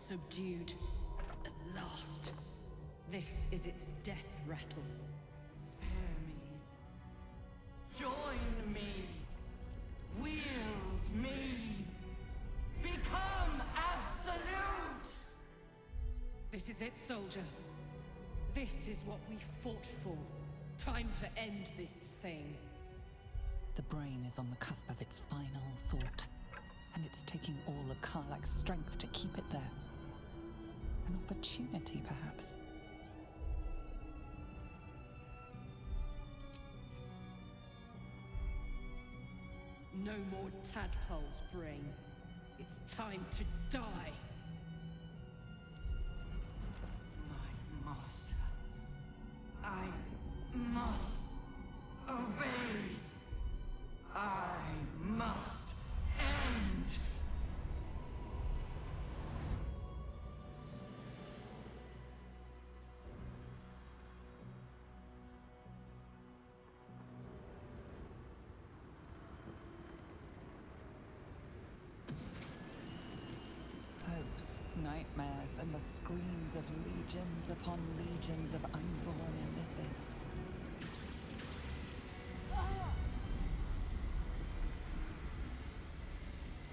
subdued. At last. This is its death rattle. Spare me. Join me. Wield me. Become absolute! This is it, soldier. This is what we fought for. Time to end this thing. The brain is on the cusp of its final thought, and it's taking all of Karlach's strength to keep it there. An opportunity, perhaps. No more tadpoles, brain. It's time to die. My master. I must obey. I must end. Hopes, nightmares, and the screams of legions upon legions of unborn lipids.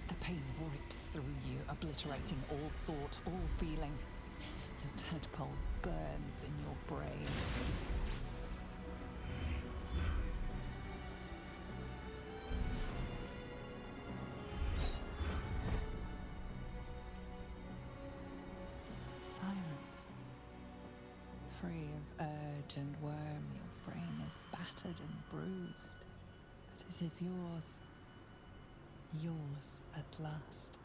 The pain rips through you, obliterating all thought, all feeling. Your tadpole burns in your brain. Silence. Free of urge and worm, your brain is battered and bruised. But it is yours. Yours at last.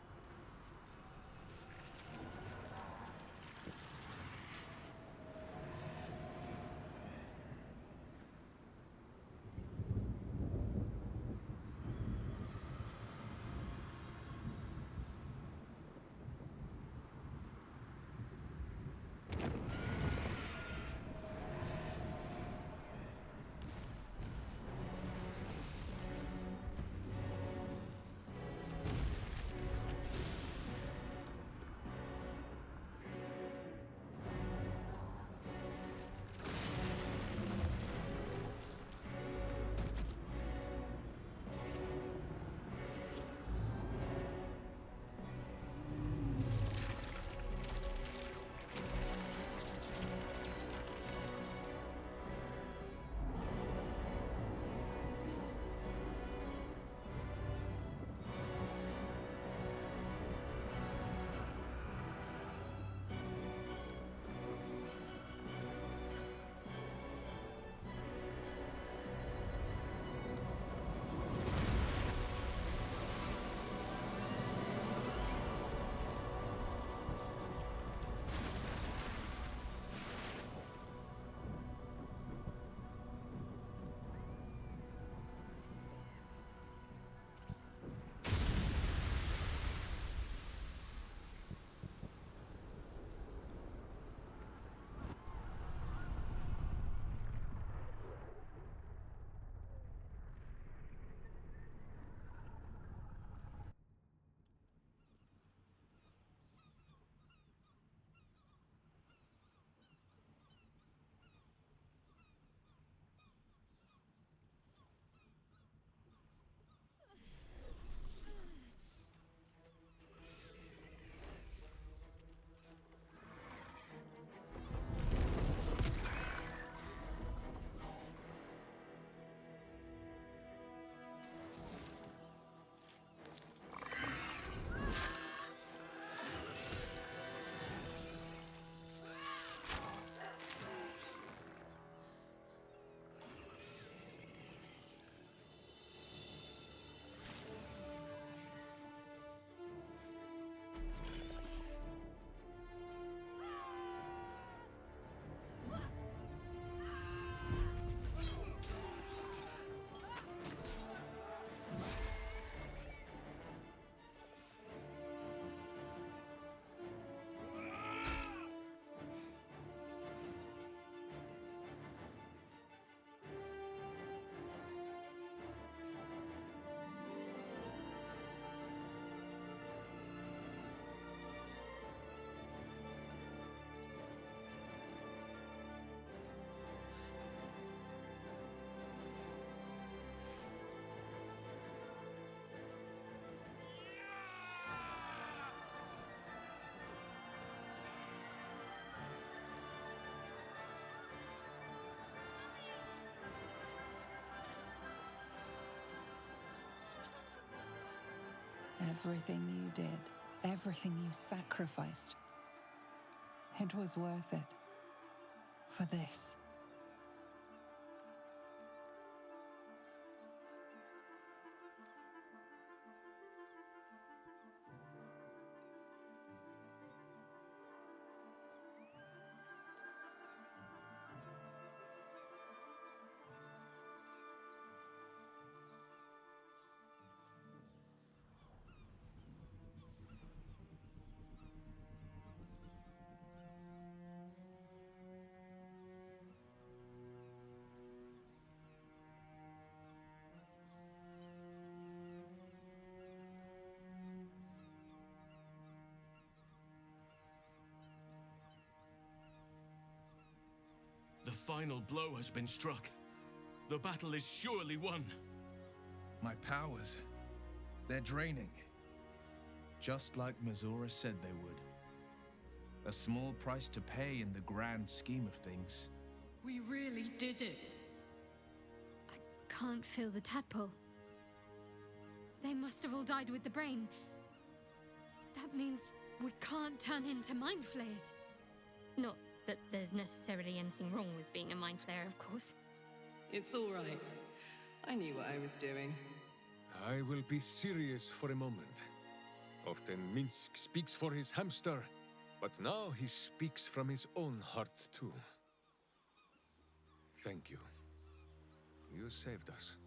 Everything you did, everything you sacrificed, it was worth it. For this. The final blow has been struck. The battle is surely won. My powers, they're draining. Just like Mazora said they would. A small price to pay in the grand scheme of things. We really did it. I can't feel the tadpole. They must have all died with the brain. That means we can't turn into mind flayers. Not that there's necessarily anything wrong with being a mind flayer, of course. It's all right. I knew what I was doing. I will be serious for a moment. Often Minsk speaks for his hamster, but now he speaks from his own heart too. Thank you. You saved us.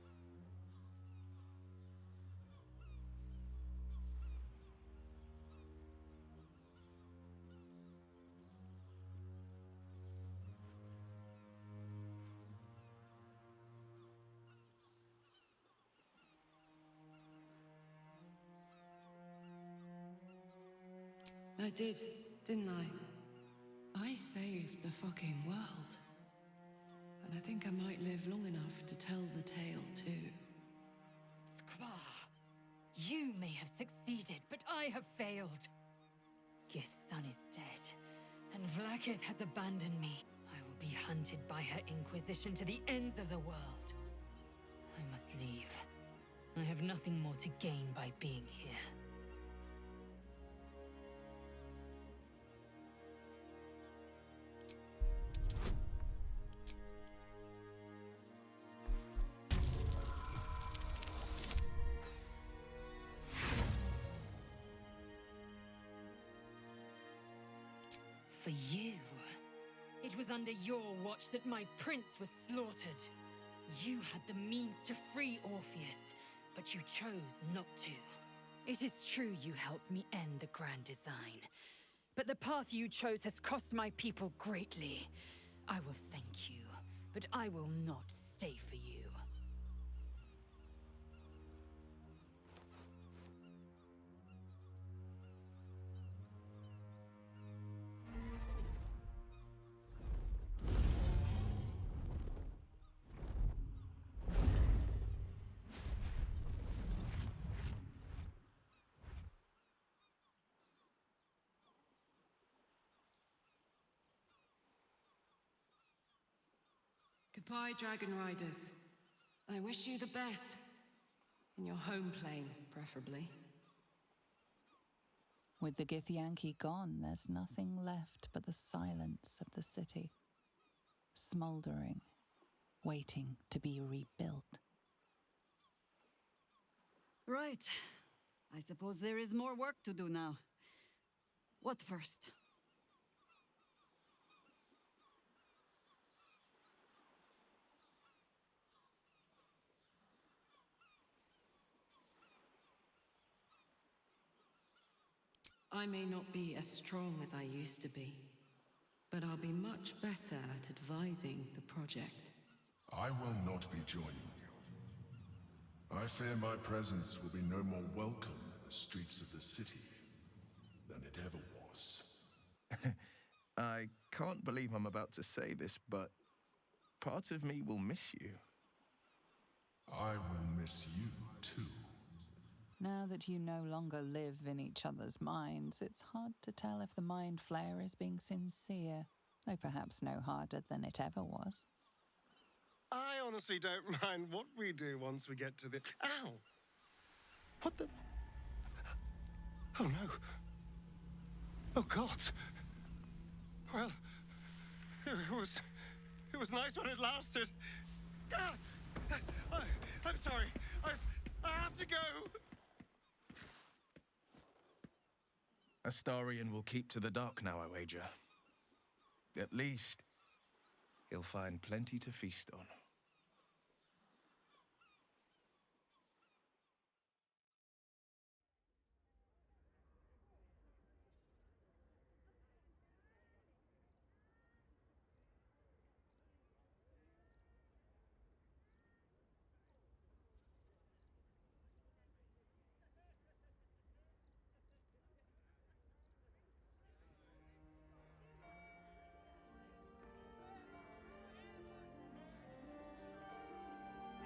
I did, didn't I? I saved the fucking world. And I think I might live long enough to tell the tale too. Skvar, you may have succeeded, but I have failed. Gith's son is dead, and Vlaakith has abandoned me. I will be hunted by her Inquisition to the ends of the world. I must leave. I have nothing more to gain by being here. For you. It was under your watch that my prince was slaughtered. You had the means to free Orpheus, but you chose not to. It is true you helped me end the Grand Design, but the path you chose has cost my people greatly. I will thank you, but I will not stay for you. Goodbye, Dragon Riders. I wish you the best. In your home plane, preferably. With the Githyanki gone, there's nothing left but the silence of the city. Smouldering, waiting to be rebuilt. Right. I suppose there is more work to do now. What first? I may not be as strong as I used to be, but I'll be much better at advising the project. I will not be joining you. I fear my presence will be no more welcome in the streets of the city than it ever was. I can't believe I'm about to say this, but part of me will miss you. I will miss you too. Now that you no longer live in each other's minds, it's hard to tell if the mind flayer is being sincere, though perhaps no harder than it ever was. I honestly don't mind what we do once we get to the... Ow! What the... Oh no. Oh God. Well, it was nice when it lasted. Ah! I'm sorry. I have to go. Astarion will keep to the dark now, I wager. At least, he'll find plenty to feast on.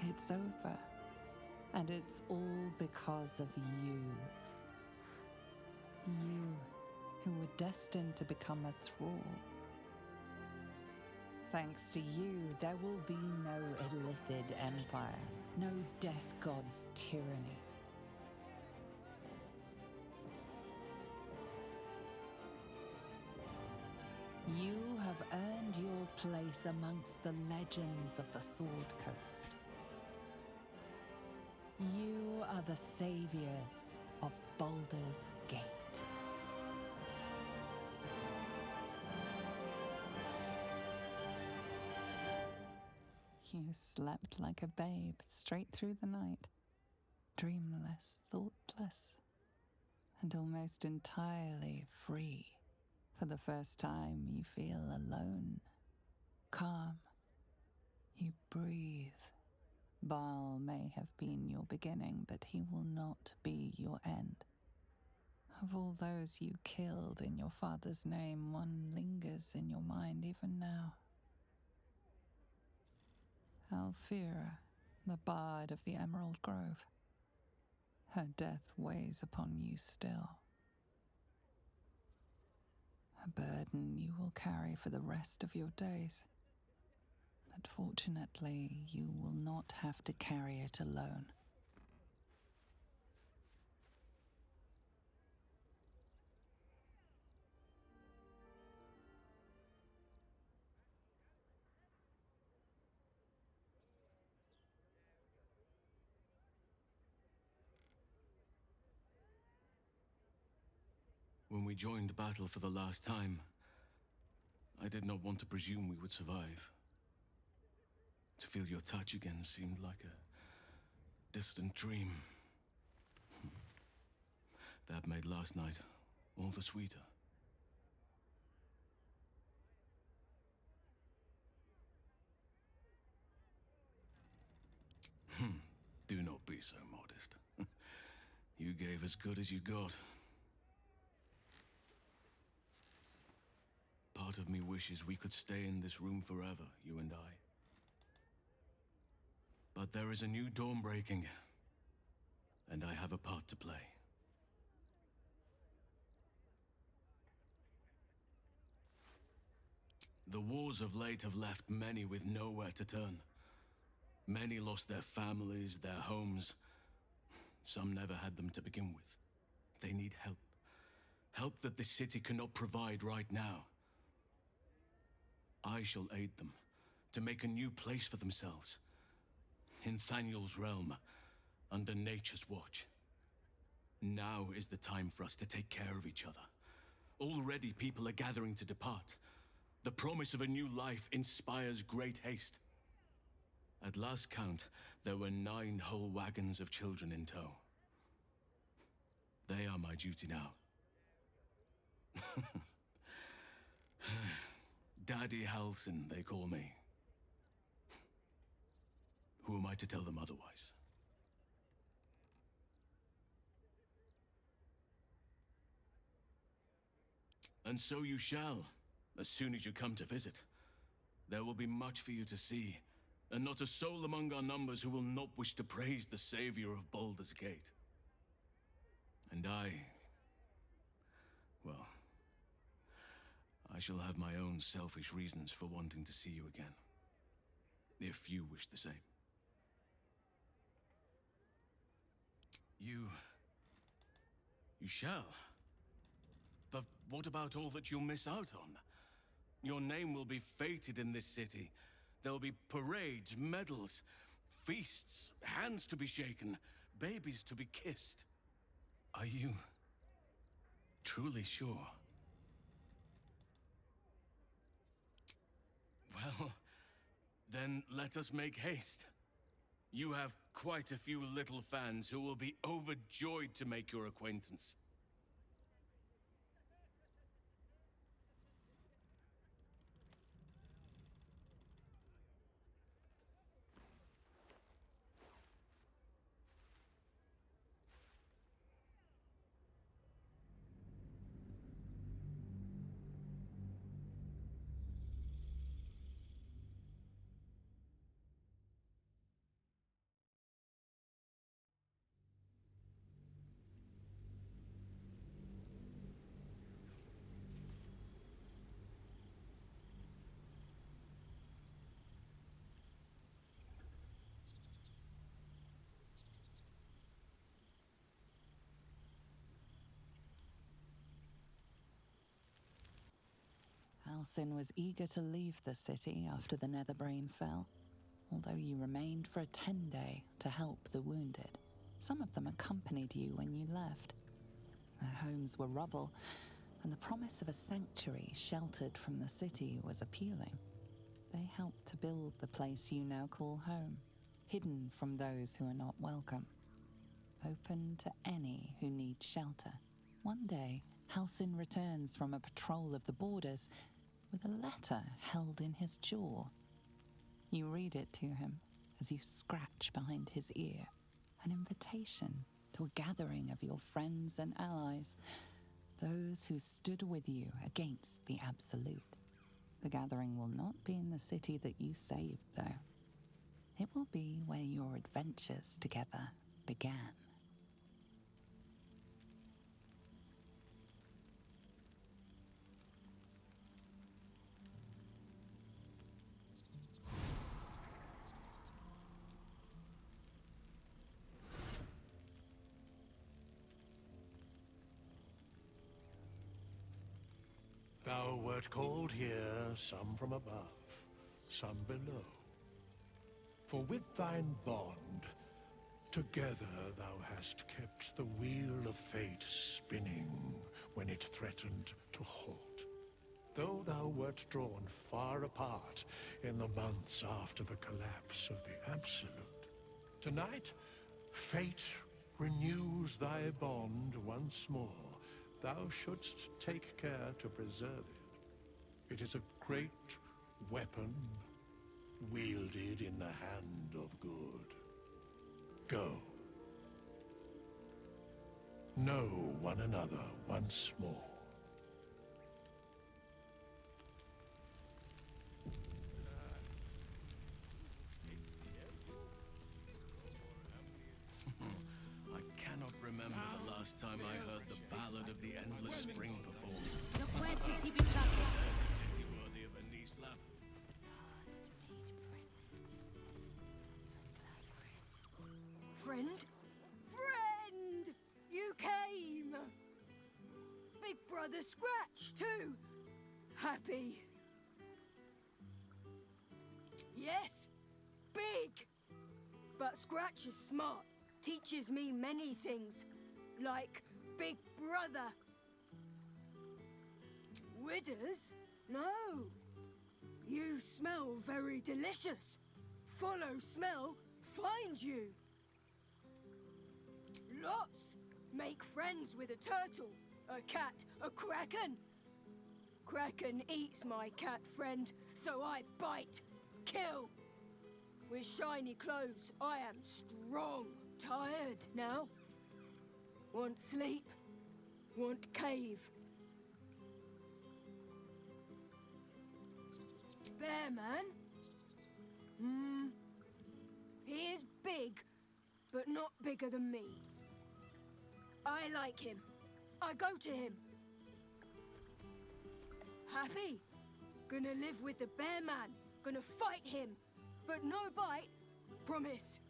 It's over. And it's all because of you. You, who were destined to become a thrall. Thanks to you, there will be no Illithid empire, no death god's tyranny. You have earned your place amongst the legends of the Sword Coast. You are the saviors of Baldur's Gate. You slept like a babe straight through the night, dreamless, thoughtless, and almost entirely free. For the first time, you feel alone, calm. You breathe. Baal may have been your beginning, but he will not be your end. Of all those you killed in your father's name, one lingers in your mind even now. Alfira, the bard of the Emerald Grove. Her death weighs upon you still. A burden you will carry for the rest of your days. But fortunately, you will not have to carry it alone. When we joined battle for the last time, I did not want to presume we would survive. To feel your touch again seemed like a distant dream. That made last night all the sweeter. Do not be so modest. You gave as good as you got. Part of me wishes we could stay in this room forever, you and I. But there is a new dawn breaking, and I have a part to play. The wars of late have left many with nowhere to turn. Many lost their families, their homes. Some never had them to begin with. They need help. Help that this city cannot provide right now. I shall aid them to make a new place for themselves. In Thaniel's realm, under nature's watch. Now is the time for us to take care of each other. Already people are gathering to depart. The promise of a new life inspires great haste. At last count, there were 9 whole wagons of children in tow. They are my duty now. Daddy Halsin, they call me. Who am I to tell them otherwise? And so you shall, as soon as you come to visit. There will be much for you to see, and not a soul among our numbers who will not wish to praise the savior of Baldur's Gate. And well, I shall have my own selfish reasons for wanting to see you again, if you wish the same. You You shall. But what about all that you'll miss out on? Your name will be fated in this city. There'll be parades, medals, feasts, hands to be shaken, babies to be kissed. Are you truly sure? Well, then let us make haste. You have quite a few little fans who will be overjoyed to make your acquaintance. Halsin was eager to leave the city after the Netherbrain fell, although you remained for a 10-day to help the wounded. Some of them accompanied you when you left. Their homes were rubble, and the promise of a sanctuary sheltered from the city was appealing. They helped to build the place you now call home, hidden from those who are not welcome, open to any who need shelter. One day, Halsin returns from a patrol of the borders with a letter held in his jaw. You read it to him as you scratch behind his ear, an invitation to a gathering of your friends and allies, those who stood with you against the Absolute. The gathering will not be in the city that you saved, though. It will be where your adventures together began. Thou wert called here, some from above, some below. For with thine bond, together thou hast kept the wheel of fate spinning when it threatened to halt. Though thou wert drawn far apart in the months after the collapse of the Absolute, tonight, fate renews thy bond once more. Thou shouldst take care to preserve it. It is a great weapon, wielded in the hand of good. Go. Know one another once more. I cannot remember the last time I heard the ballad of the endless spring performed. Worthy of a knee slap. Friend? Friend! You came! Big Brother Scratch, too! Happy? Yes, big! But Scratch is smart. Teaches me many things, like Big Brother. Widders? No. You smell very delicious. Follow smell, find you. Lots. Make friends with a turtle, a cat, a kraken. Kraken eats my cat friend, so I bite, kill. With shiny clothes, I am strong. Tired now. Want sleep. Want cave. Bear man? He is big, but not bigger than me. I like him. I go to him. Happy? Gonna live with the bear man. Gonna fight him. But no bite. Promise.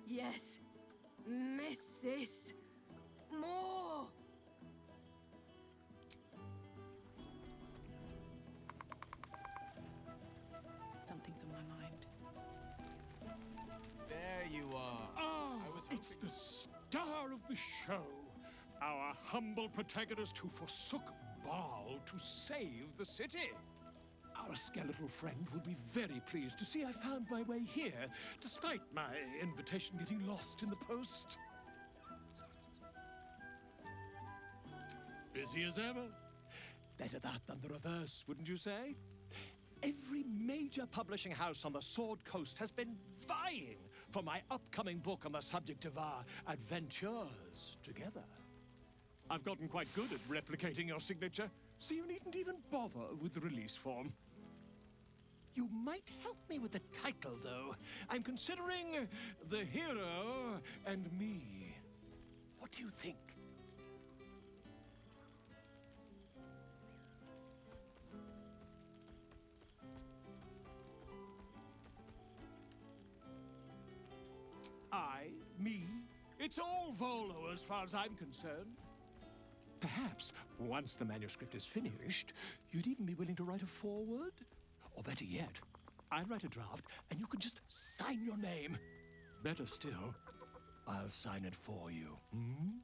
Yes. Miss this. More. Something's on my mind. There you are. Ah, it's the star of the show. Our humble protagonist who forsook Baal to save the city. Our skeletal friend will be very pleased to see I found my way here, despite my invitation getting lost in the post. Busy as ever. Better that than the reverse, wouldn't you say? Every major publishing house on the Sword Coast has been vying for my upcoming book on the subject of our adventures together. I've gotten quite good at replicating your signature, so you needn't even bother with the release form. You might help me with the title, though. I'm considering The Hero and Me. What do you think? I, me, it's all Volo as far as I'm concerned. Perhaps, once the manuscript is finished, you'd even be willing to write a foreword? Or better yet, I'll write a draft and you can just sign your name. Better still, I'll sign it for you. Hmm?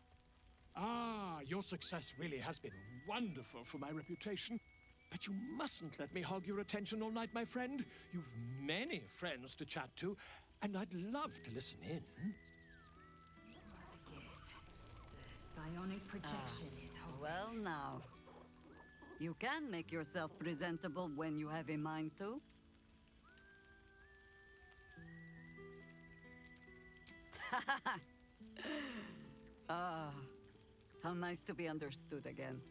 Ah, your success really has been wonderful for my reputation. But you mustn't let me hog your attention all night, my friend. You've many friends to chat to, and I'd love to listen in. Psionic projection is holding. Well now. You can make yourself presentable when you have a mind to. Ah, how nice to be understood again.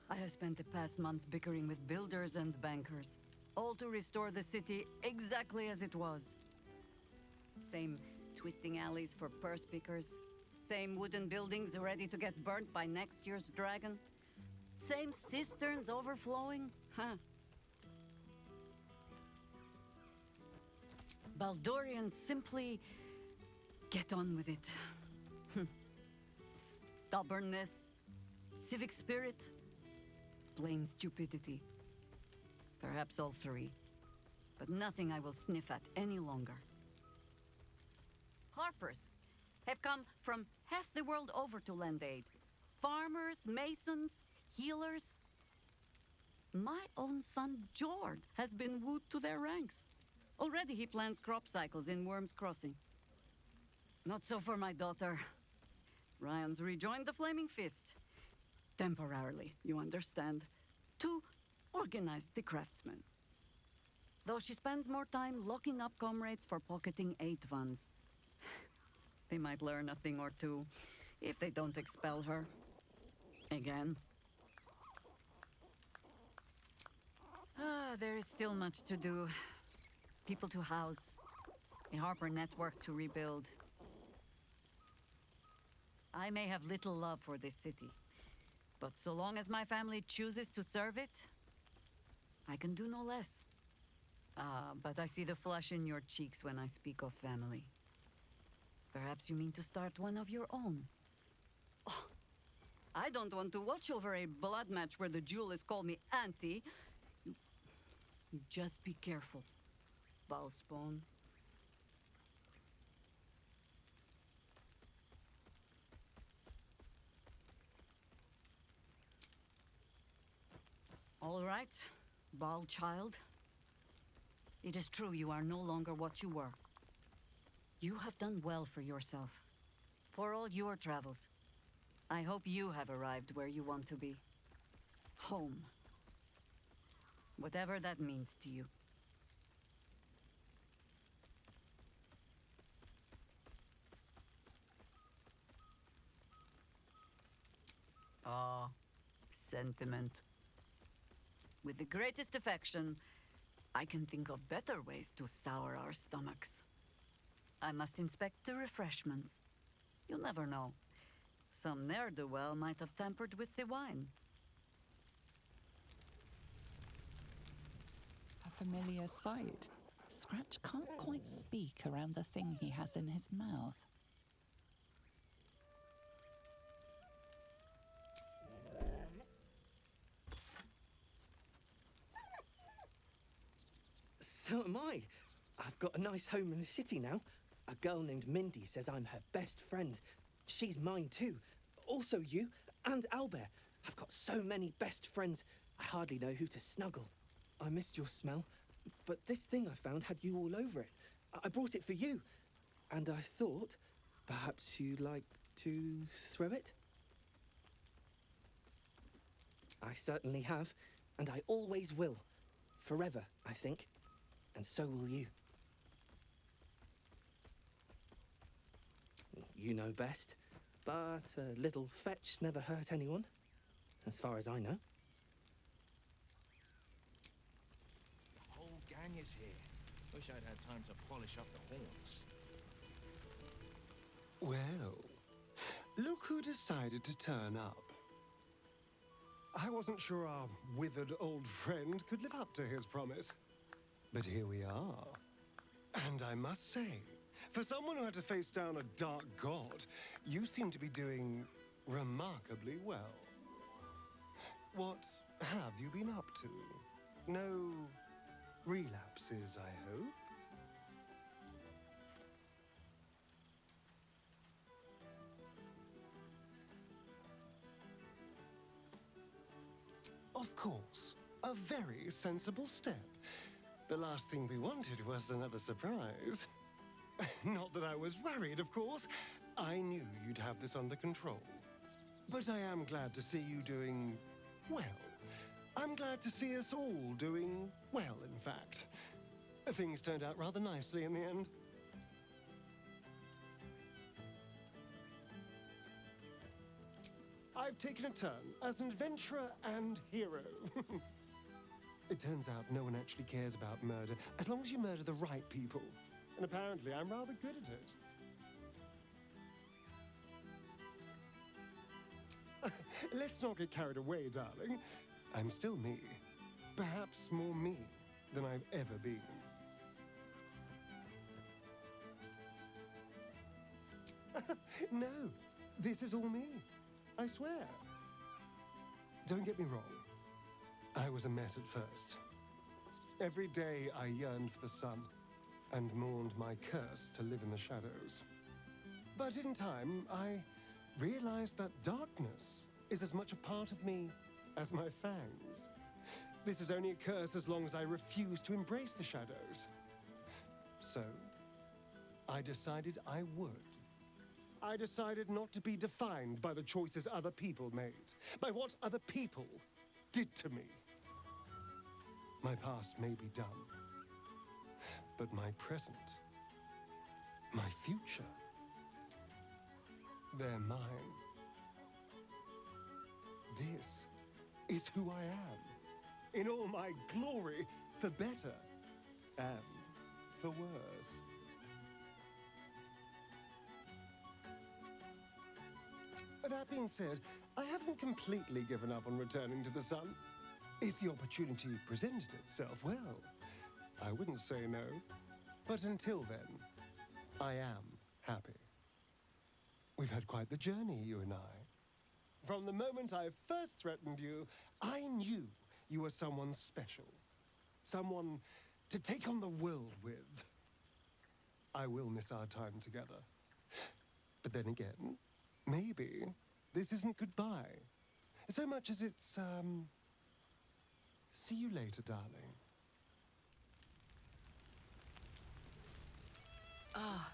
I have spent the past months bickering with builders and bankers, all to restore the city exactly as it was. Same twisting alleys for purse pickers, same wooden buildings ready to get burnt by next year's dragon, same cisterns overflowing, huh? Baldurians simply get on with it. Stubbornness, civic spirit, plain stupidity. Perhaps all three, but nothing I will sniff at any longer. Harpers have come from half the world over to lend aid. Farmers, masons, healers. My own son, Jord, has been wooed to their ranks. Already he plans crop cycles in Worm's Crossing. Not so for my daughter. Ryan's rejoined the Flaming Fist. Temporarily, you understand. To organize the craftsmen. Though she spends more time locking up comrades for pocketing aid funds. They might learn a thing or two, if they don't expel her. Again. There is still much to do. People to house. A Harper network to rebuild. I may have little love for this city, but so long as my family chooses to serve it, I can do no less. But I see the flush in your cheeks when I speak of family. Perhaps you mean to start one of your own. Oh, I don't want to watch over a blood match where the duelists call me Auntie. You just be careful, Bowspawn. All right, Baal child. It is true you are no longer what you were. You have done well for yourself. For all your travels. I hope you have arrived where you want to be. Home. Whatever that means to you. Ah, sentiment. With the greatest affection, I can think of better ways to sour our stomachs. I must inspect the refreshments. You'll never know. Some ne'er-do-well might have tampered with the wine. A familiar sight. Scratch can't quite speak around the thing he has in his mouth. So am I. I've got a nice home in the city now. A girl named Mindy says I'm her best friend. She's mine too. Also you, and Albert. I've got so many best friends, I hardly know who to snuggle. I missed your smell, but this thing I found had you all over it. I brought it for you, and I thought perhaps you'd like to throw it? I certainly have, and I always will. Forever, I think. And so will you. You know best, but a little fetch never hurt anyone, as far as I know. The whole gang is here. Wish I'd had time to polish up the horns. Well, look who decided to turn up. I wasn't sure our withered old friend could live up to his promise. But here we are. And I must say, for someone who had to face down a dark god, you seem to be doing remarkably well. What have you been up to? No relapses, I hope? Of course, a very sensible step. The last thing we wanted was another surprise. Not that I was worried, of course. I knew you'd have this under control. But I am glad to see you doing well. I'm glad to see us all doing well, in fact. Things turned out rather nicely in the end. I've taken a turn as an adventurer and hero. It turns out no one actually cares about murder, as long as you murder the right people. And apparently I'm rather good at it. Let's not get carried away, darling. I'm still me. Perhaps more me than I've ever been. No, this is all me. I swear. Don't get me wrong. I was a mess at first. Every day I yearned for the sun and mourned my curse to live in the shadows. But in time, I realized that darkness is as much a part of me as my fangs. This is only a curse as long as I refuse to embrace the shadows. So, I decided I would. I decided not to be defined by the choices other people made, by what other people did to me. My past may be done, but my present, my future, they're mine. This is who I am, in all my glory, for better and for worse. That being said, I haven't completely given up on returning to the sun. If the opportunity presented itself, well, I wouldn't say no. But until then, I am happy. We've had quite the journey, you and I. From the moment I first threatened you, I knew you were someone special. Someone to take on the world with. I will miss our time together. But then again, maybe this isn't goodbye. So much as it's, see you later, darling. Ah,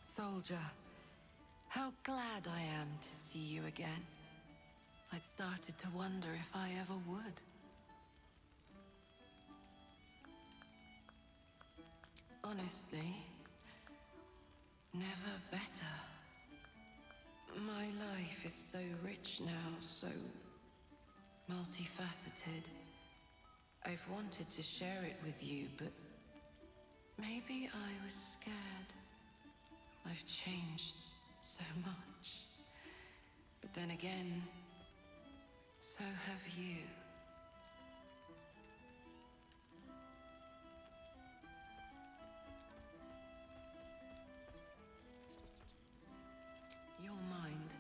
soldier. How glad I am to see you again. I'd started to wonder if I ever would. Honestly, never better. My life is so rich now, so multifaceted. I've wanted to share it with you, but maybe I was scared. I've changed so much. But then again, so have you. Your mind,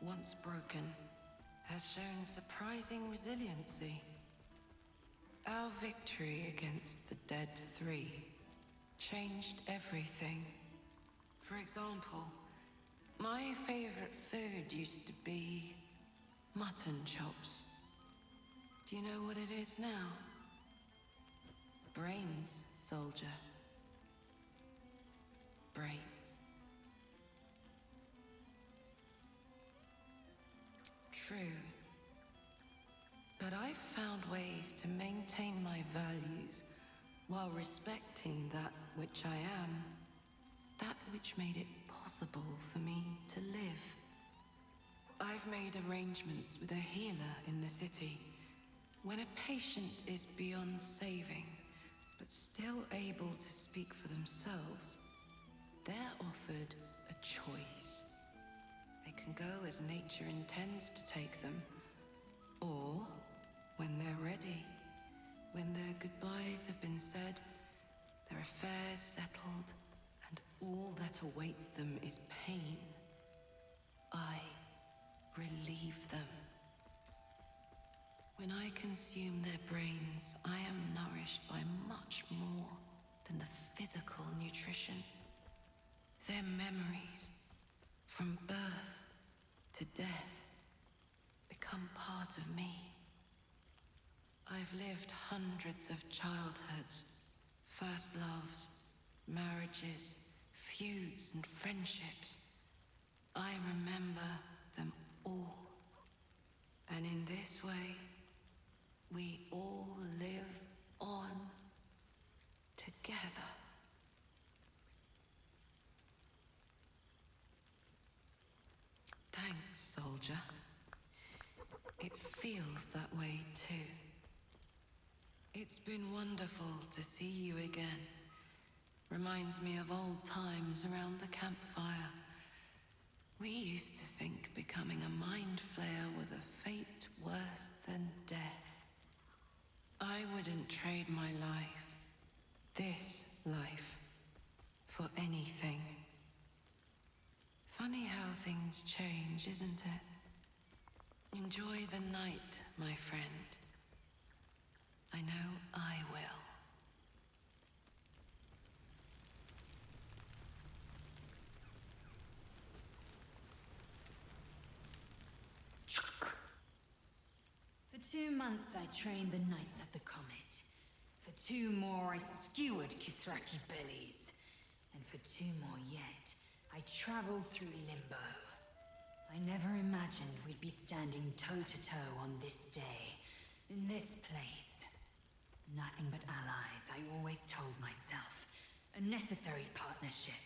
once broken, has shown surprising resiliency. Our victory against the Dead Three changed everything. For example, my favorite food used to be mutton chops. Do you know what it is now? Brains, soldier. Brains. True. But I've found ways to maintain my values while respecting that which I am, that which made it possible for me to live. I've made arrangements with a healer in the city. When a patient is beyond saving, but still able to speak for themselves, they're offered a choice. They can go as nature intends to take them, or when they're ready, when their goodbyes have been said, their affairs settled, and all that awaits them is pain, I relieve them. When I consume their brains, I am nourished by much more than the physical nutrition. Their memories, from birth to death, become part of me. I've lived hundreds of childhoods, first loves, marriages, feuds, and friendships. I remember them all. And in this way, we all live on together. Thanks, soldier. It feels that way too. It's been wonderful to see you again. Reminds me of old times around the campfire. We used to think becoming a mind flayer was a fate worse than death. I wouldn't trade my life, this life, for anything. Funny how things change, isn't it? Enjoy the night, my friend. I know I will. For 2 months I trained the Knights of the Comet. For 2 more I skewered Kithraki bellies. And for 2 more yet, I traveled through limbo. I never imagined we'd be standing toe-to-toe on this day, in this place. Nothing but allies, I always told myself. A necessary partnership.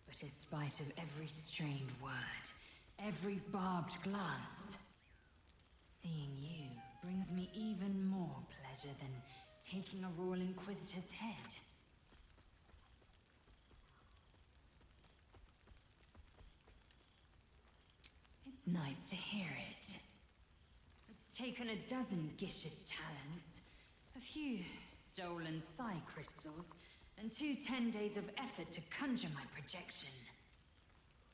But in spite of every strained word, every barbed glance, seeing you brings me even more pleasure than taking a Royal Inquisitor's head. It's nice to hear it. It's taken a dozen Gish's talents, a few stolen psi crystals, and 2 10 days of effort to conjure my projection.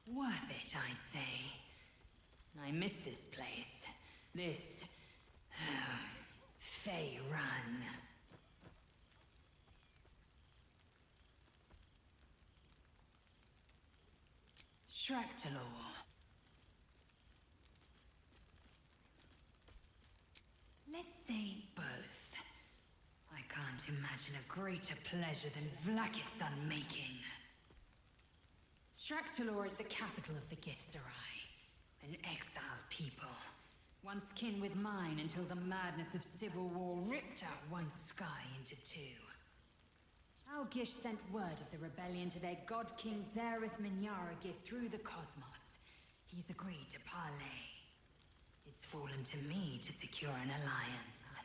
Worth it, I'd say. I miss this place. This... Faerûn. Shractalor. Let's say both. I can't imagine a greater pleasure than Vlaakith's unmaking. Shractalor is the capital of the Githzerai, an exiled people. Once kin with mine until the madness of civil war ripped out one sky into 2. Our Gish sent word of the rebellion to their god king Zareth Minyaragith through the cosmos. He's agreed to parley. It's fallen to me to secure an alliance.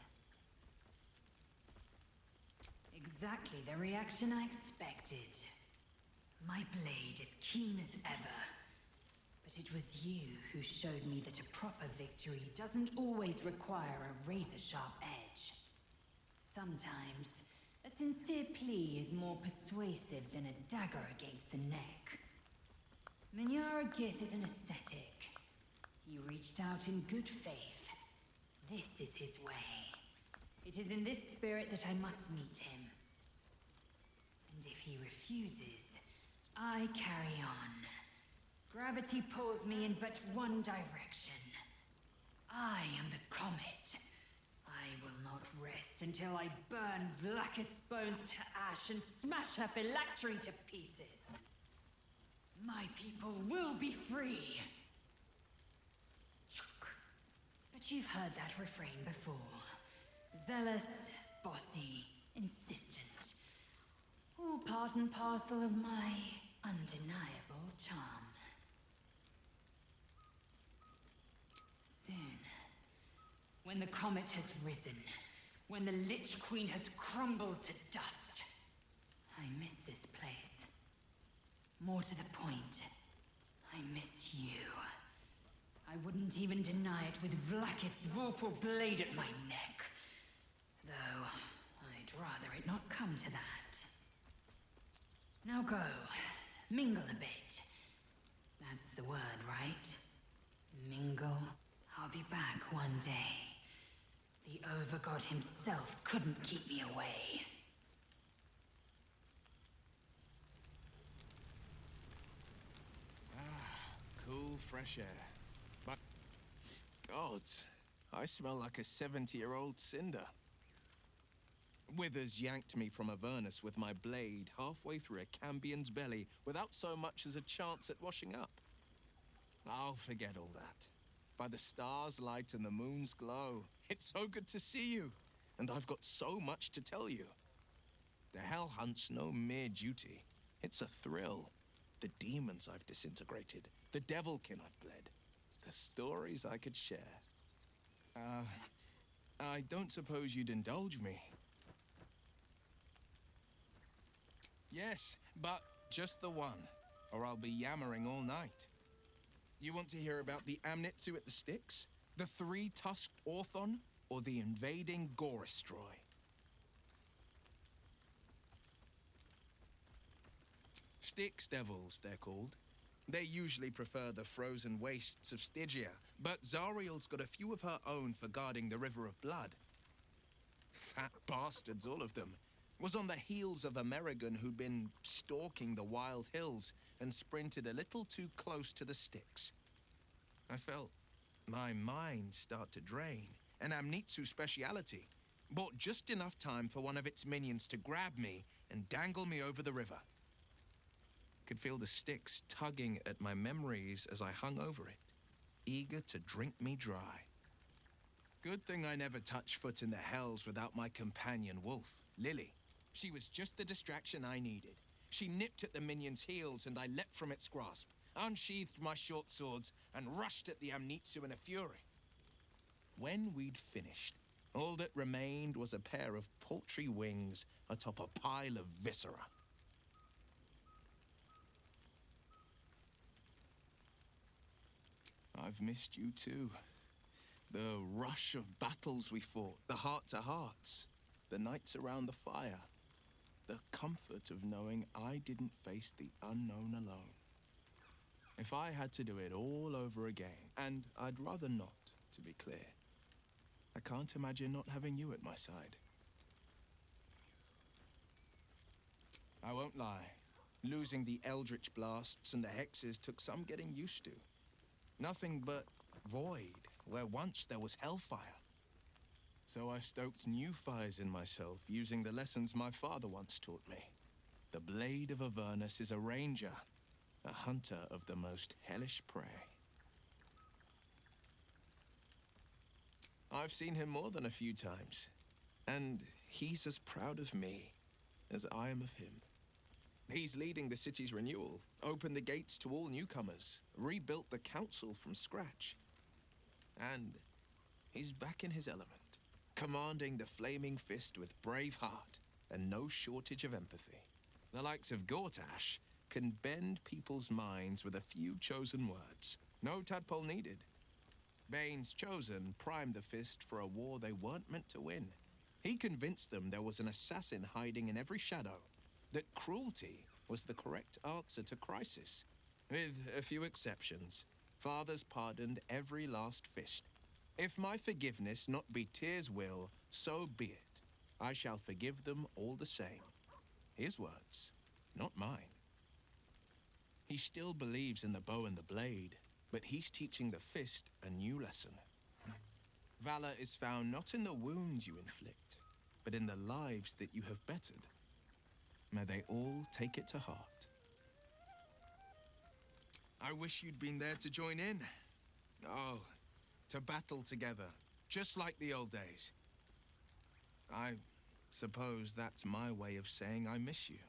Exactly the reaction I expected. My blade is keen as ever, but But it was you who showed me that a proper victory doesn't always require a razor-sharp edge. Sometimes, a sincere plea is more persuasive than a dagger against the neck. Minyara Gith is an ascetic. He reached out in good faith. This is his way. It is in this spirit that I must meet him. And if he refuses, I carry on. Gravity pulls me in but one direction. I am the comet. I will not rest until I burn Vlaakith's bones to ash and smash her phylactery to pieces. My people will be free. But you've heard that refrain before. Zealous, bossy, insistent. All part and parcel of my undeniable charm. Soon, when the comet has risen, when the Lich Queen has crumbled to dust, I miss this place. More to the point, I miss you. I wouldn't even deny it with Vlaakith's vorpal blade at my neck. Though, I'd rather it not come to that. Now go, mingle a bit. That's the word, right? Mingle. I'll be back one day. The Overgod himself couldn't keep me away. Cool, fresh air. But, gods, I smell like a 70-year-old cinder. Withers yanked me from Avernus with my blade halfway through a Cambion's belly without so much as a chance at washing up. I'll forget all that. By the stars' light and the moon's glow, it's so good to see you, and I've got so much to tell you. The Hell Hunt's no mere duty. It's a thrill. The demons I've disintegrated, the devilkin I've bled, the stories I could share. I don't suppose you'd indulge me. Yes, but just the one, or I'll be yammering all night. You want to hear about the Amnitsu at the Styx, the three-tusked Orthon, or the invading Goristroy? Styx devils, they're called. They usually prefer the frozen wastes of Stygia, but Zariel's got a few of her own for guarding the River of Blood. Fat bastards, all of them. Was on the heels of Amerigan who'd been stalking the wild hills and sprinted a little too close to the Styx. I felt my mind start to drain, an Amnitsu speciality. Bought just enough time for one of its minions to grab me and dangle me over the river. Could feel the Styx tugging at my memories as I hung over it, eager to drink me dry. Good thing I never touched foot in the hells without my companion wolf, Lily. She was just the distraction I needed. She nipped at the minion's heels and I leapt from its grasp, unsheathed my short swords, and rushed at the Amnitsu in a fury. When we'd finished, all that remained was a pair of paltry wings atop a pile of viscera. I've missed you too. The rush of battles we fought, the heart-to-hearts, the nights around the fire, the comfort of knowing I didn't face the unknown alone. If I had to do it all over again, and I'd rather not, to be clear, I can't imagine not having you at my side. I won't lie. Losing the Eldritch Blasts and the Hexes took some getting used to. Nothing but void, where once there was hellfire. So I stoked new fires in myself, using the lessons my father once taught me. The Blade of Avernus is a ranger, a hunter of the most hellish prey. I've seen him more than a few times, and he's as proud of me as I am of him. He's leading the city's renewal, opened the gates to all newcomers, rebuilt the council from scratch. And he's back in his element, commanding the Flaming Fist with brave heart and no shortage of empathy. The likes of Gortash can bend people's minds with a few chosen words. No tadpole needed. Bane's chosen primed the fist for a war they weren't meant to win. He convinced them there was an assassin hiding in every shadow, that cruelty was the correct answer to crisis. With a few exceptions, fathers pardoned every last fist. If my forgiveness not be tears' will, so be it. I shall forgive them all the same. His words, not mine. He still believes in the bow and the blade, but he's teaching the fist a new lesson. Valor is found not in the wounds you inflict, but in the lives that you have bettered. May they all take it to heart. I wish you'd been there to join in. Oh, to battle together, just like the old days. I suppose that's my way of saying I miss you.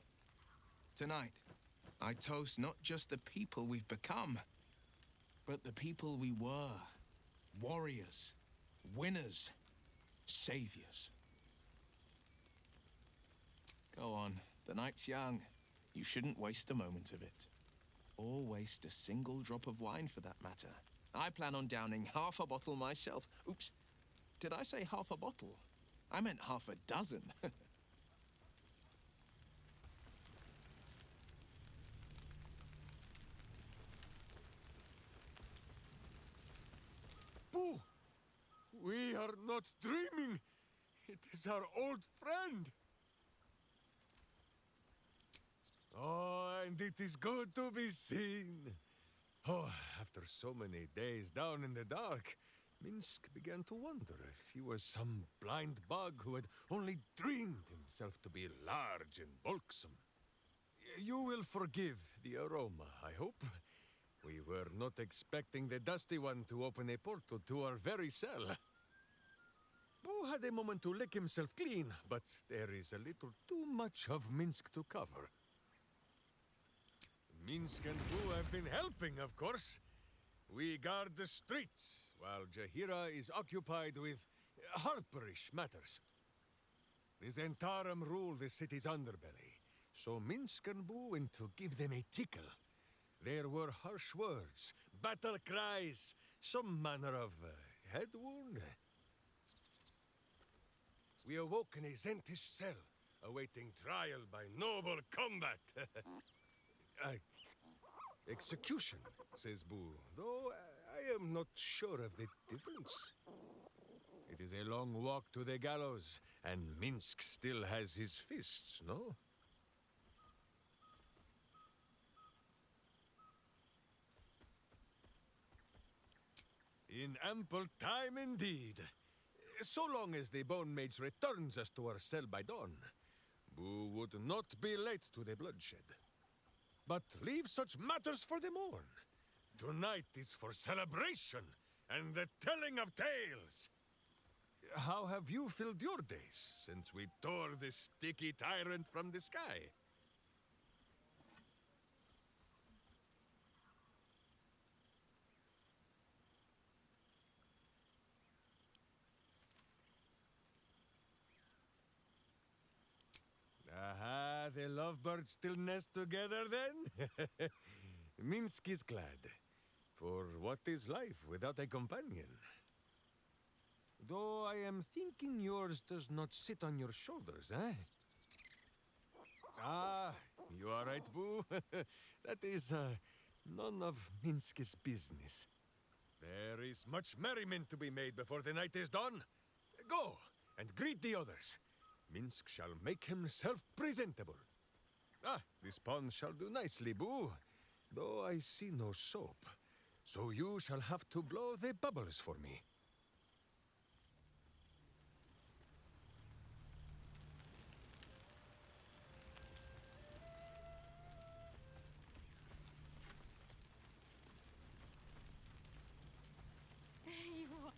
Tonight, I toast not just the people we've become, but the people we were. Warriors, winners, saviors. Go on, the night's young. You shouldn't waste a moment of it. Or waste a single drop of wine for that matter. I plan on downing half a bottle myself. Oops, did I say half a bottle? I meant half a dozen. Boo! We are not dreaming. It is our old friend. Oh, and it is good to be seen. Oh, after so many days down in the dark, Minsk began to wonder if he was some blind bug who had only dreamed himself to be large and bulksome. You will forgive the aroma, I hope. We were not expecting the Dusty One to open a portal to our very cell. Boo had a moment to lick himself clean, but there is a little too much of Minsk to cover. Minsk and Boo have been helping, of course. We guard the streets, while Jaheira is occupied with harperish matters. The Zentarum rule the city's underbelly, so Minsk and Boo went to give them a tickle. There were harsh words, battle cries, some manner of head wound. We awoke in a Zentish cell, awaiting trial by noble combat. Execution, says Boo, though I am not sure of the difference. It is a long walk to the gallows, and Minsk still has his fists, no? In ample time indeed. So long as the Bone Mage returns us to our cell by dawn, Boo would not be late to the bloodshed. But leave such matters for the morn. Tonight is for celebration and the telling of tales. How have you filled your days since we tore this sticky tyrant from the sky? Aha, the lovebirds still nest together then? Minsk is glad. For what is life without a companion? Though I am thinking yours does not sit on your shoulders, eh? Ah, you are right, Boo. That is none of Minsk's business. There is much merriment to be made before the night is done. Go and greet the others. Minsk shall make himself presentable. Ah, this pond shall do nicely, Boo. Though I see no soap, so you shall have to blow the bubbles for me. You were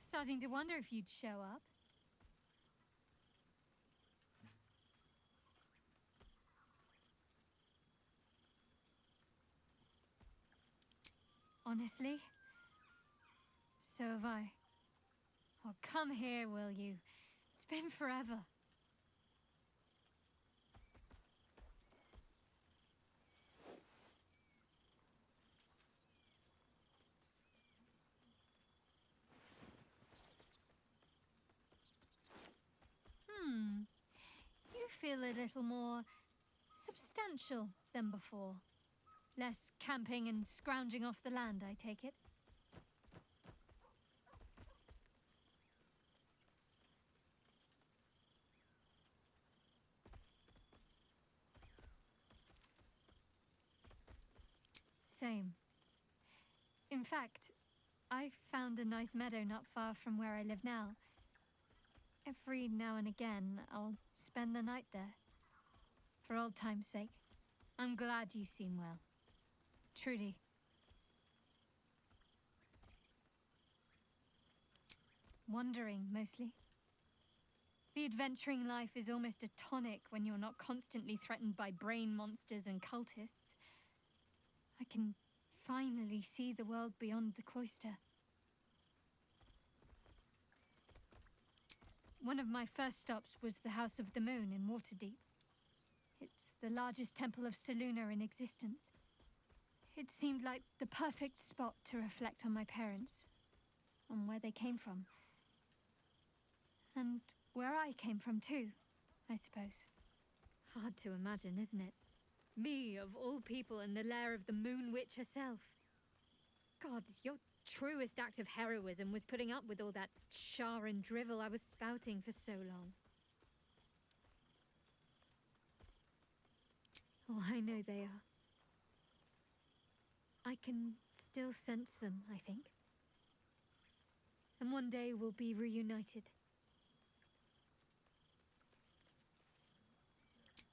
starting to wonder if you'd show up. Honestly, so have I. Oh, come here, will you? It's been forever. feel a little more substantial than before. Less camping and scrounging off the land, I take it. Same. In fact, I found a nice meadow not far from where I live now. Every now and again, I'll spend the night there. For old time's sake. I'm glad you seem well. Trudy. Wandering, mostly. The adventuring life is almost a tonic when you're not constantly threatened by brain monsters and cultists. I can finally see the world beyond the cloister. One of my first stops was the House of the Moon in Waterdeep. It's the largest temple of Selûne in existence. It seemed like the perfect spot to reflect on my parents, on where they came from. And where I came from too, I suppose. Hard to imagine, isn't it? Me, of all people, in the lair of the Moon Witch herself. God, your truest act of heroism was putting up with all that char and drivel I was spouting for so long. Oh, I know they are. I can still sense them, I think. And one day we'll be reunited.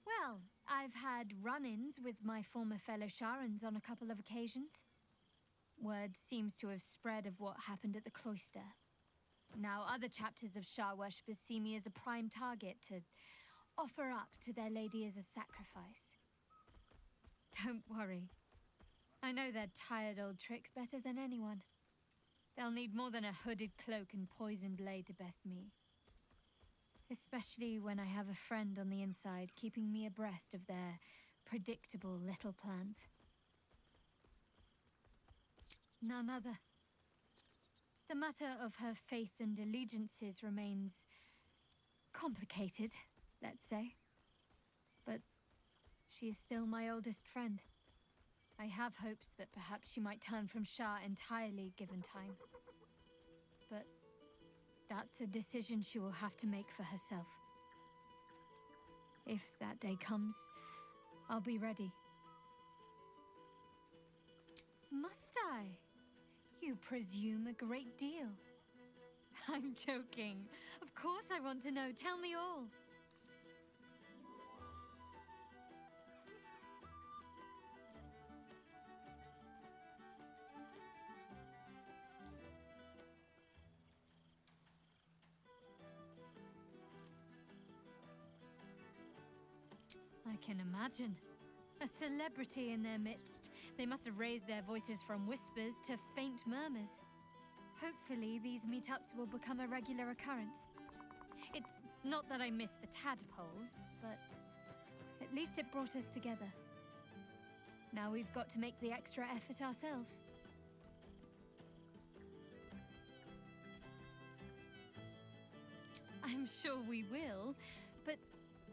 Well, I've had run-ins with my former fellow Sharans on a couple of occasions. Word seems to have spread of what happened at the cloister. Now other chapters of Shar worshippers see me as a prime target to offer up to their lady as a sacrifice. Don't worry. I know their tired old tricks better than anyone. They'll need more than a hooded cloak and poison blade to best me. Especially when I have a friend on the inside keeping me abreast of their predictable little plans. None other. The matter of her faith and allegiances remains complicated, let's say. But she is still my oldest friend. I have hopes that perhaps she might turn from Shar entirely given time. But that's a decision she will have to make for herself. If that day comes, I'll be ready. Must I? You presume a great deal. I'm joking. Of course I want to know. Tell me all. I can imagine. A celebrity in their midst. They must have raised their voices from whispers to faint murmurs. Hopefully, these meetups will become a regular occurrence. It's not that I miss the tadpoles, but at least it brought us together. Now we've got to make the extra effort ourselves. I'm sure we will, but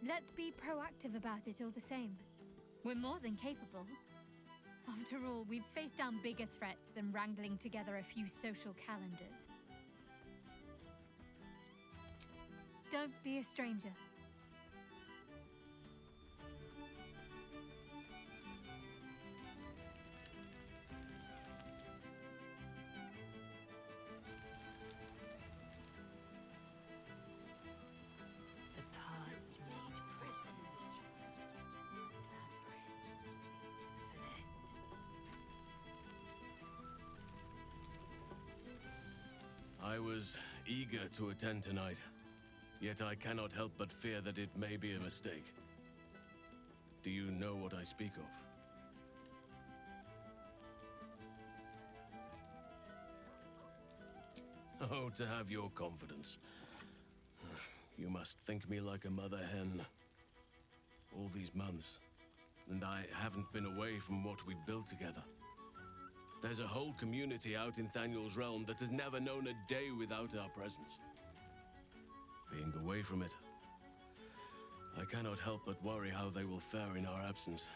let's be proactive about it all the same. We're more than capable. After all, we've faced down bigger threats than wrangling together a few social calendars. Don't be a stranger. I was eager to attend tonight, yet I cannot help but fear that it may be a mistake. Do you know what I speak of? Oh, to have your confidence. You must think me like a mother hen. All these months, and I haven't been away from what we built together. There's a whole community out in Thaniel's realm that has never known a day without our presence. Being away from it, I cannot help but worry how they will fare in our absence.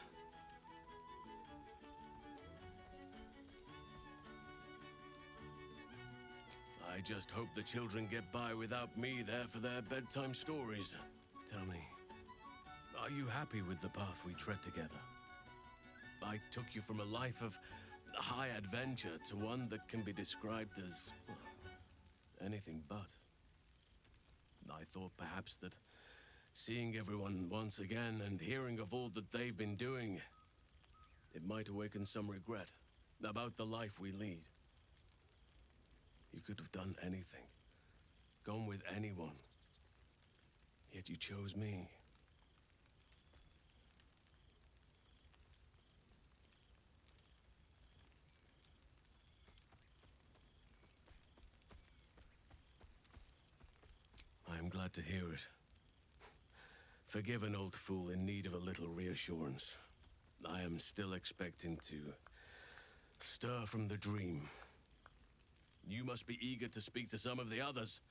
I just hope the children get by without me there for their bedtime stories. Tell me, are you happy with the path we tread together? I took you from a life of high adventure to one that can be described as, well, anything but. I thought perhaps that seeing everyone once again and hearing of all that they've been doing, it might awaken some regret about the life we lead. You could have done anything, gone with anyone, yet you chose me. I am glad to hear it. Forgive an old fool in need of a little reassurance. I am still expecting to stir from the dream. You must be eager to speak to some of the others.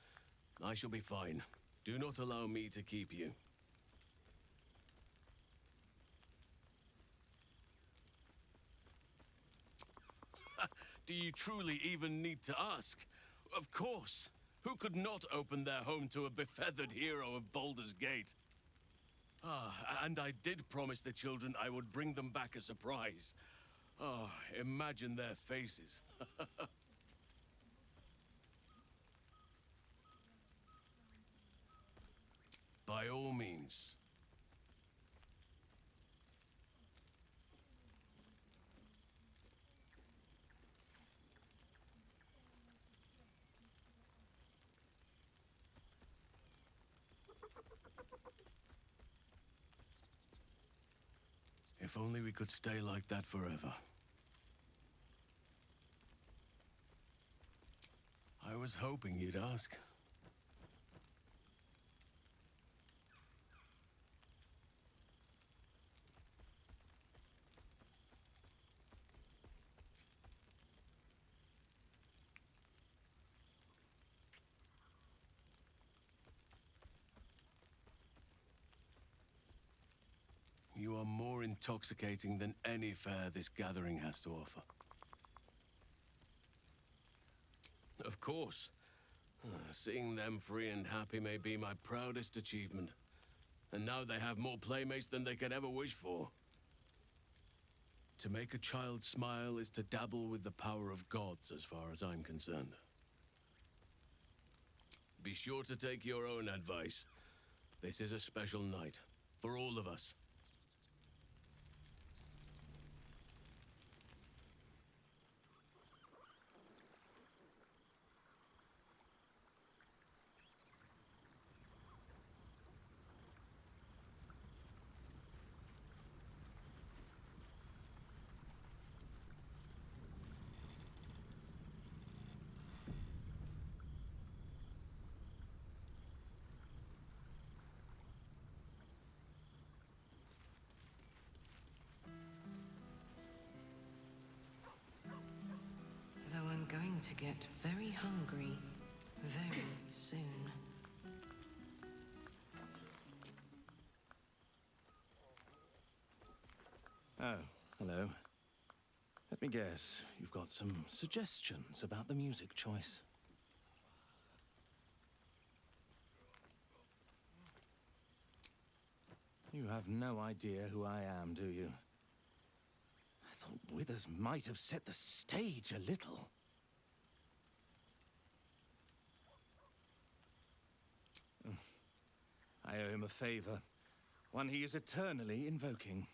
I shall be fine. Do not allow me to keep you. Do you truly even need to ask? Of course. Who could not open their home to a befeathered hero of Baldur's Gate? Ah, and I did promise the children I would bring them back a surprise. Oh, imagine their faces. By all means. If only we could stay like that forever. I was hoping you'd ask. You are more intoxicating than any fare this gathering has to offer. Of course. Seeing them free and happy may be my proudest achievement. And now they have more playmates than they could ever wish for. To make a child smile is to dabble with the power of gods, as far as I'm concerned. Be sure to take your own advice. This is a special night, for all of us. Though I'm going to get very hungry very soon. Oh, hello. Let me guess, you've got some suggestions about the music choice. You have no idea who I am, do you? I thought Withers might have set the stage a little. I owe him a favor, one he is eternally invoking.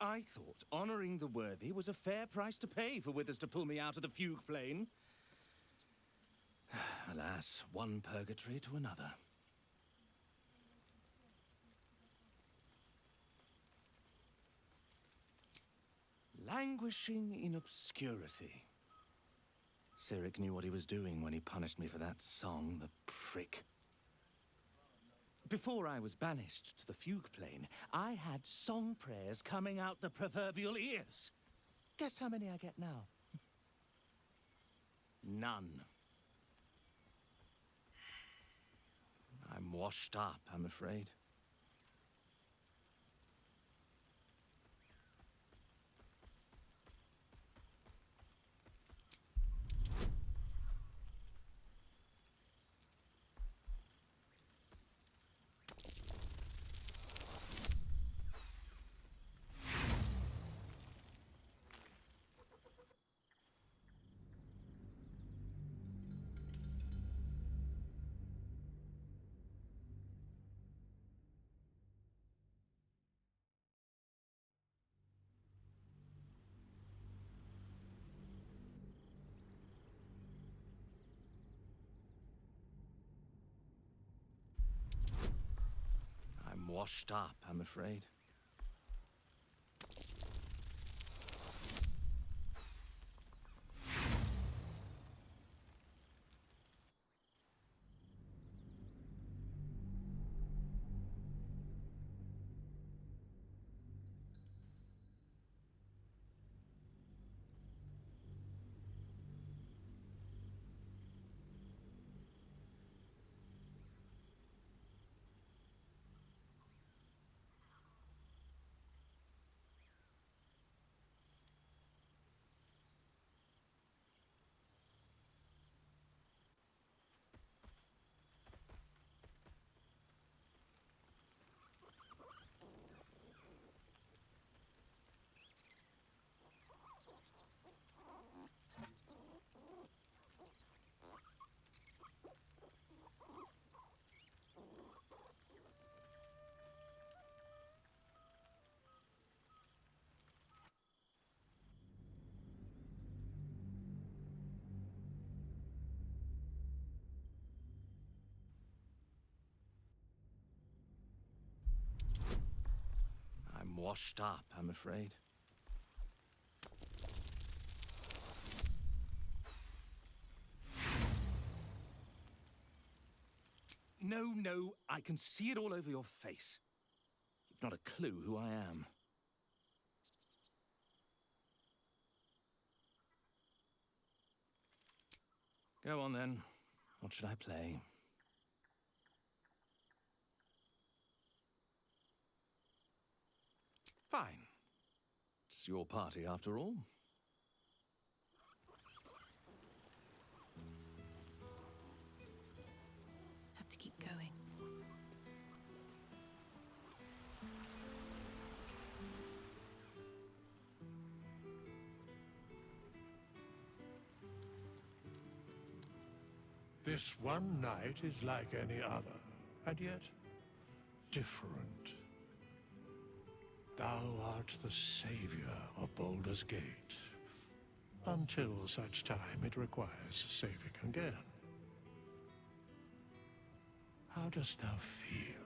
I thought honoring the worthy was a fair price to pay for Withers to pull me out of the fugue plane. Alas, one purgatory to another. Languishing in obscurity. Cyric knew what he was doing when he punished me for that song, the prick. Before I was banished to the fugue plane, I had song prayers coming out the proverbial ears. Guess how many I get now? None. I'm washed up, I'm afraid. washed up, I'm afraid. I'm washed up, I'm afraid. No, I can see it all over your face. You've not a clue who I am. Go on then. What should I play? Fine. It's your party after all. Have to keep going. This one night is like any other, and yet different. Thou art the savior of Baldur's Gate, until such time it requires saving again. How dost thou feel?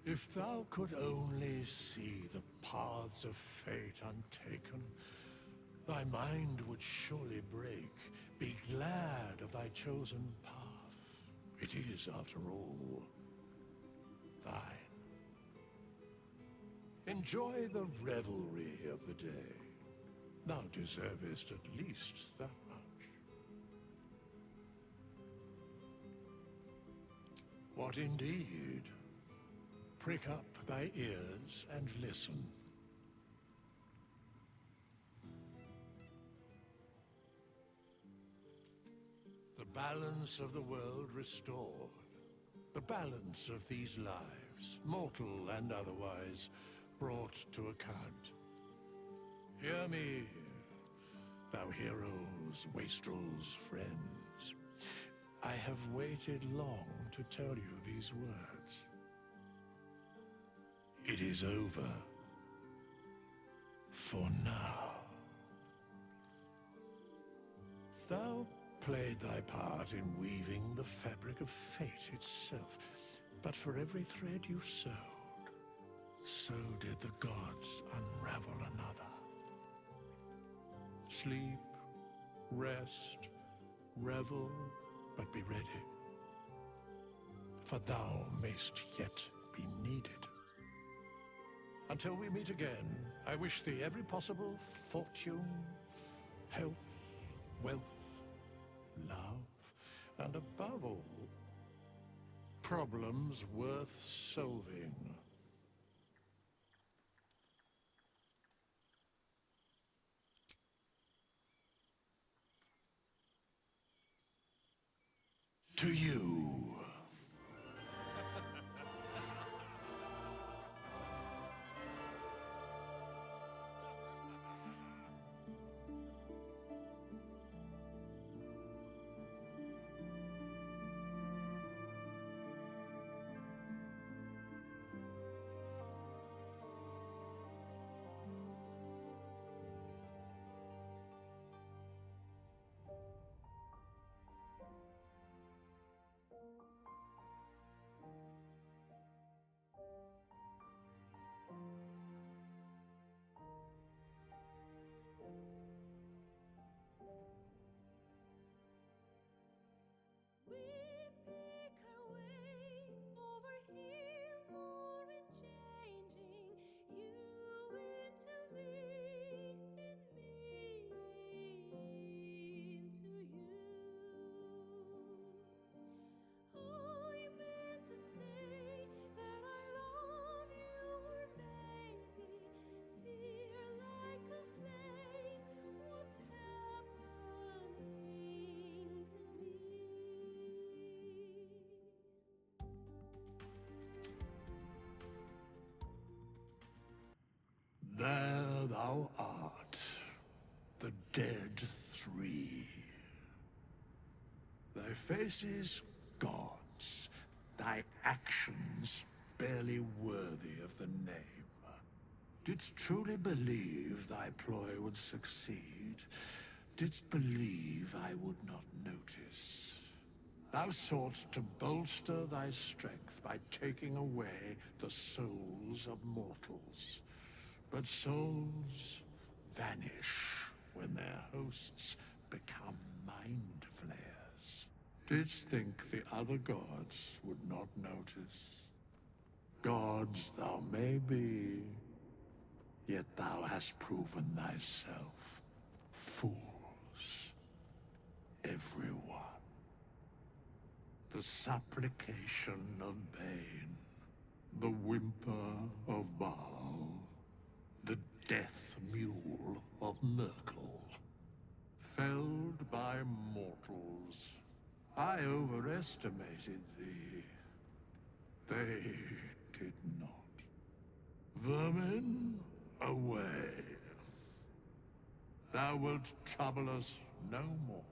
If thou could only see the paths of fate untaken, thy mind would surely break. Be glad of thy chosen path. It is, after all, thine. Enjoy the revelry of the day. Thou deservest at least that much. What indeed? Prick up thy ears and listen. The balance of the world restored. The balance of these lives, mortal and otherwise, brought to account. Hear me, thou heroes, wastrels, friends. I have waited long to tell you these words. It is over. For now. Thou played thy part in weaving the fabric of fate itself, but for every thread you sewed, so did the gods unravel another. Sleep, rest, revel, but be ready, for thou mayst yet be needed. Until we meet again, I wish thee every possible fortune, health, wealth, love, and above all, problems worth solving. To you. thou art the dead three. Thy faces gods, thy actions barely worthy of the name. Didst truly believe thy ploy would succeed? Didst believe I would not notice? Thou soughtst to bolster thy strength by taking away the souls of mortals. But souls vanish when their hosts become mind flayers. Didst think the other gods would not notice? Gods thou may be, yet thou hast proven thyself fools, everyone. The supplication of Bane, the whimper of Baal, the death mule of Merkel. Felled by mortals, I overestimated thee. They did not. Vermin, away. Thou wilt trouble us no more.